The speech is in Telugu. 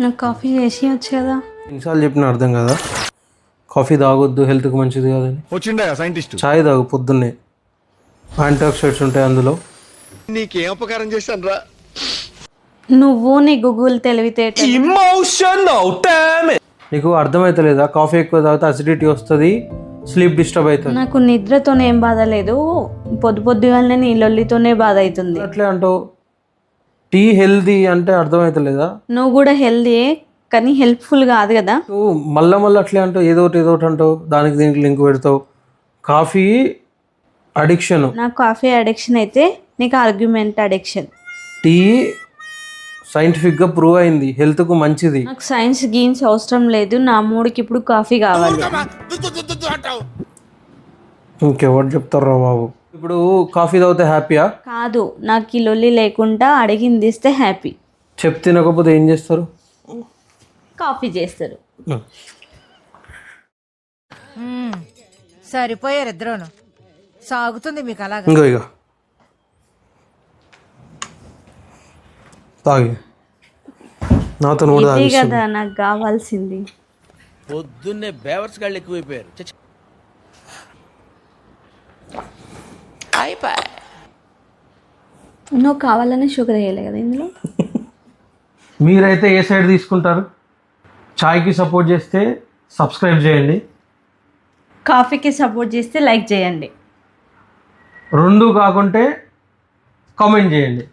నాకు కాఫీ చేసి వచ్చు కదా. ఎన్నిసార్లు చెప్పినా అర్థం కదా. కాఫీ తాగొద్దు, హెల్త్కి మంచిది కాదని. వచ్చిండా సైంటిస్ట్? చాయ్ తాగు పొద్దున్నే, యాంటీ ఆక్సిడెంట్స్ ఉంటాయి అందులో. నీకేం ఉపకారం చేశాను రా? నువ్వు నీ గూగుల్ తెలివితేట. నీకు అర్థమవుతలేదా? కాఫీ ఎక్కువ తాగితే అసిడిటీ వస్తుంది, స్లీప్ డిస్టర్బ్ అవుతుంది. నాకు నిద్రతోనే ఏం బాధ లేదు, పొద్దుగానే నీ లొల్లితోనే బాధ అవుతుంది. అట్లే అంటావు. టీ హెల్దీ అంటే అర్థమవుతలేదా? నువ్వు కూడా హెల్దీయే కానీ హెల్ప్ఫుల్ కాదు కదా. నువ్వు మళ్ళీ అట్లే అంటావు, ఏదో ఒకటి అంటావు, దానికి దీనికి లింక్ పెడతావు. Coffee addiction. నాకు కాఫీ అడిక్షన్ అయితే నీకు ఆర్గ్యుమెంట్ అడిక్షన్. టీ సైంటిఫిక్గా ప్రూవ్ అయింది, హెల్త్కు మంచిది. నాకు సైన్స్ గీన్స్ అవసరం లేదు, నా మూడికి ఇప్పుడు కాఫీ కావాలి. ఇంకెవరు చెప్తారా బాబు? ఇప్పుడు కాఫీ తాగితే హ్యాపీయా? కాదు, నాకు ఈ లొల్లి లేకుండా అడిగింది ఇస్తే హ్యాపీ. చెప్ తినకపోతే ఏం చేస్తారు? కాఫీ చేస్తారు. సరిపోయారు ఇద్దరును. సాగుతుంది మీకు అలాగా. ఇంకో ఇక తాగి నాతో ఇదే కదా నాకు కావాల్సింది. పొద్దున్నే బేవర్స్ గాళ్ళు ఎక్కువైపోయారు. నువ్వు కావాలని షుగర్ వేయలే కదా ఇందులో. మీరైతే ఏ సైడ్ తీసుకుంటారు? చాయ్కి సపోర్ట్ చేస్తే సబ్స్క్రైబ్ చేయండి, కాఫీకి సపోర్ట్ చేస్తే లైక్ చేయండి, రెండు కాకుంటే కామెంట్ చేయండి.